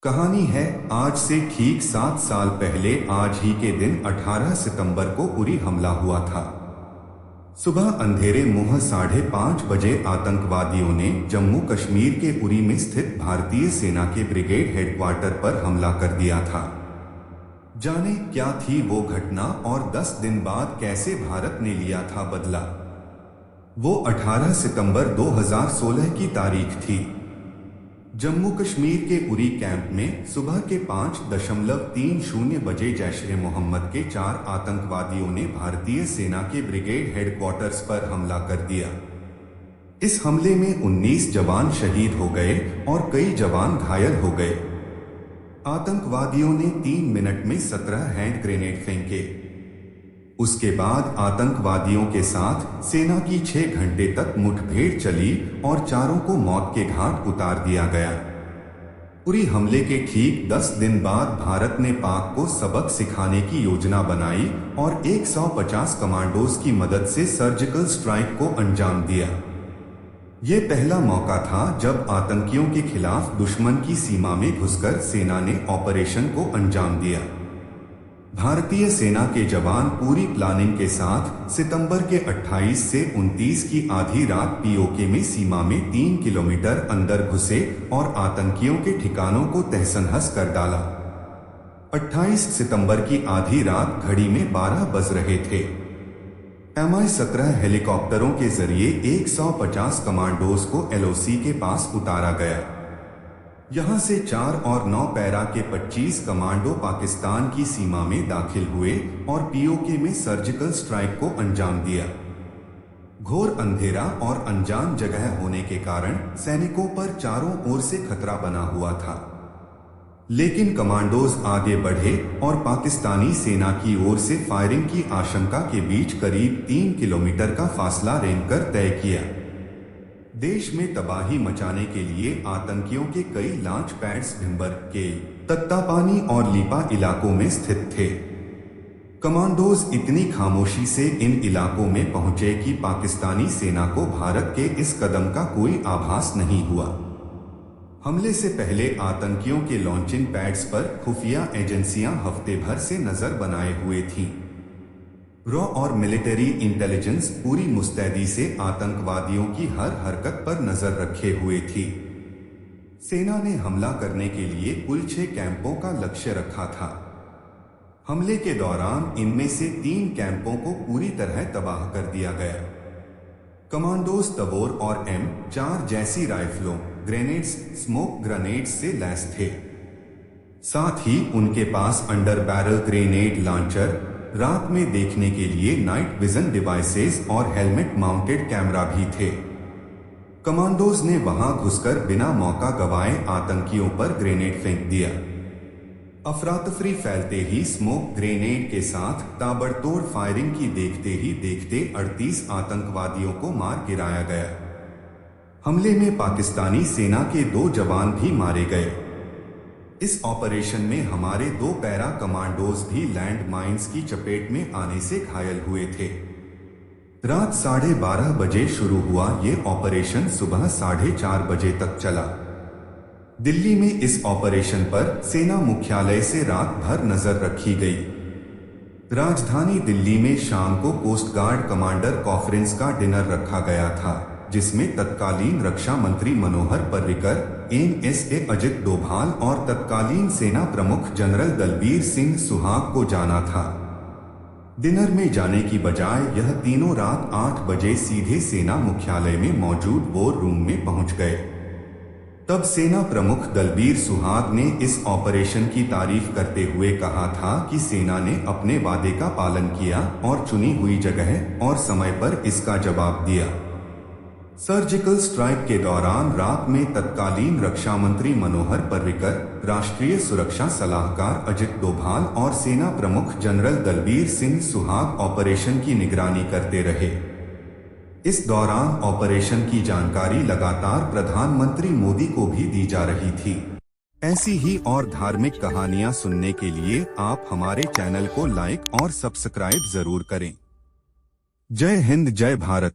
कहानी है आज से ठीक 7 साल पहले आज ही के दिन 18 सितंबर को उरी हमला हुआ था। सुबह अंधेरे मुंह 5:30 बजे आतंकवादियों ने जम्मू कश्मीर के उरी में स्थित भारतीय सेना के ब्रिगेड हेडक्वार्टर पर हमला कर दिया था। जाने क्या थी वो घटना और 10 दिन बाद कैसे भारत ने लिया था बदला। वो 18 सितंबर 2016 की तारीख थी। जम्मू कश्मीर के उरी कैंप में सुबह के 5:30 बजे जैश-ए-मोहम्मद के 4 आतंकवादियों ने भारतीय सेना के ब्रिगेड हेडक्वार्टर्स पर हमला कर दिया। इस हमले में 19 जवान शहीद हो गए और कई जवान घायल हो गए। आतंकवादियों ने 3 मिनट में 17 हैंड ग्रेनेड फेंके। उसके बाद आतंकवादियों के साथ सेना की 6 घंटे तक मुठभेड़ चली और चारों को मौत के घाट उतार दिया गया। उरी हमले के ठीक 10 दिन बाद भारत ने पाक को सबक सिखाने की योजना बनाई और 150 कमांडोज की मदद से सर्जिकल स्ट्राइक को अंजाम दिया। ये पहला मौका था जब आतंकियों के खिलाफ दुश्मन की सीमा में घुसकर सेना ने ऑपरेशन को अंजाम दिया। भारतीय सेना के जवान पूरी प्लानिंग के साथ सितंबर के 28 से 29 की आधी रात पीओके में सीमा में 3 किलोमीटर अंदर घुसे और आतंकियों के ठिकानों को तहस-नहस कर डाला। 28 सितंबर की आधी रात घड़ी में 12 बज रहे थे। Mi-17 हेलीकॉप्टरों के जरिए 150 कमांडोज को एलओसी के पास उतारा गया। यहां से 4 और 9 पैरा के 25 कमांडो पाकिस्तान की सीमा में दाखिल हुए और पीओके में सर्जिकल स्ट्राइक को अंजाम दिया। घोर अंधेरा और अनजान जगह होने के कारण सैनिकों पर चारों ओर से खतरा बना हुआ था। लेकिन कमांडोज आगे बढ़े और पाकिस्तानी सेना की ओर से फायरिंग की आशंका के बीच करीब 3 किलोमीटर का फासला रेंगकर तय किया। देश में तबाही मचाने के लिए आतंकियों के कई लॉन्च पैड्स भिंबर के तत्तापानी और लीपा इलाकों में स्थित थे। कमांडोज इतनी खामोशी से इन इलाकों में पहुंचे कि पाकिस्तानी सेना को भारत के इस कदम का कोई आभास नहीं हुआ। हमले से पहले आतंकियों के लॉन्चिंग पैड्स पर खुफिया एजेंसियां हफ्ते भर से नजर बनाए हुए थीं। रॉ और मिलिट्री इंटेलिजेंस पूरी मुस्तैदी से आतंकवादियों की हर हरकत पर नजर रखे हुए थी। सेना ने हमला करने के लिए कुल 6 कैंपों का लक्ष्य रखा था। हमले के दौरान इनमें से 3 कैंपों को पूरी तरह तबाह कर दिया गया। कमांडोज तबोर और M4 जैसी राइफलों, ग्रेनेड्स, स्मोक ग्रेनेड्स से लैस थे। साथ ही उनके पास अंडर बैरल ग्रेनेड लॉन्चर, रात में देखने के लिए नाइट विजन डिवाइसेस और हेलमेट माउंटेड कैमरा भी थे। कमांडोज ने वहां घुसकर बिना मौका गंवाए आतंकियों पर ग्रेनेड फेंक दिया। अफरा-तफरी फैलते ही स्मोक ग्रेनेड के साथ ताबड़तोड़ फायरिंग की देखते ही देखते 38 आतंकवादियों को मार गिराया गया। हमले में पाकिस्तानी सेना के 2 जवान भी मारे गए। इस ऑपरेशन में हमारे 2 पैरा कमांडोज भी लैंड माइंस की चपेट में आने से घायल हुए थे। रात 12:30 बजे शुरू हुआ ये ऑपरेशन सुबह 4:30 बजे तक चला। दिल्ली में इस ऑपरेशन पर सेना मुख्यालय से रात भर नजर रखी गई। राजधानी दिल्ली में शाम को कोस्ट गार्ड कमांडर कॉन्फ्रेंस का डिनर रखा गया था, जिसमें तत्कालीन रक्षा मंत्री मनोहर पर्रिकर, NSA अजित डोभाल और तत्कालीन सेना प्रमुख जनरल दलबीर सिंह सुहाग को जाना था। डिनर में जाने की बजाय यह तीनों रात 8 बजे सीधे सेना मुख्यालय में मौजूद वॉर रूम में पहुंच गए। तब सेना प्रमुख दलबीर सुहाग ने इस ऑपरेशन की तारीफ करते हुए कहा था कि सेना ने अपने वादे का पालन किया और चुनी हुई जगह और समय पर इसका जवाब दिया। सर्जिकल स्ट्राइक के दौरान रात में तत्कालीन रक्षा मंत्री मनोहर पर्रिकर, राष्ट्रीय सुरक्षा सलाहकार अजित डोभाल और सेना प्रमुख जनरल दलबीर सिंह सुहाग ऑपरेशन की निगरानी करते रहे। इस दौरान ऑपरेशन की जानकारी लगातार प्रधानमंत्री मोदी को भी दी जा रही थी। ऐसी ही और धार्मिक कहानियां सुनने के लिए आप हमारे चैनल को लाइक और सब्सक्राइब जरूर करें। जय हिंद, जय भारत।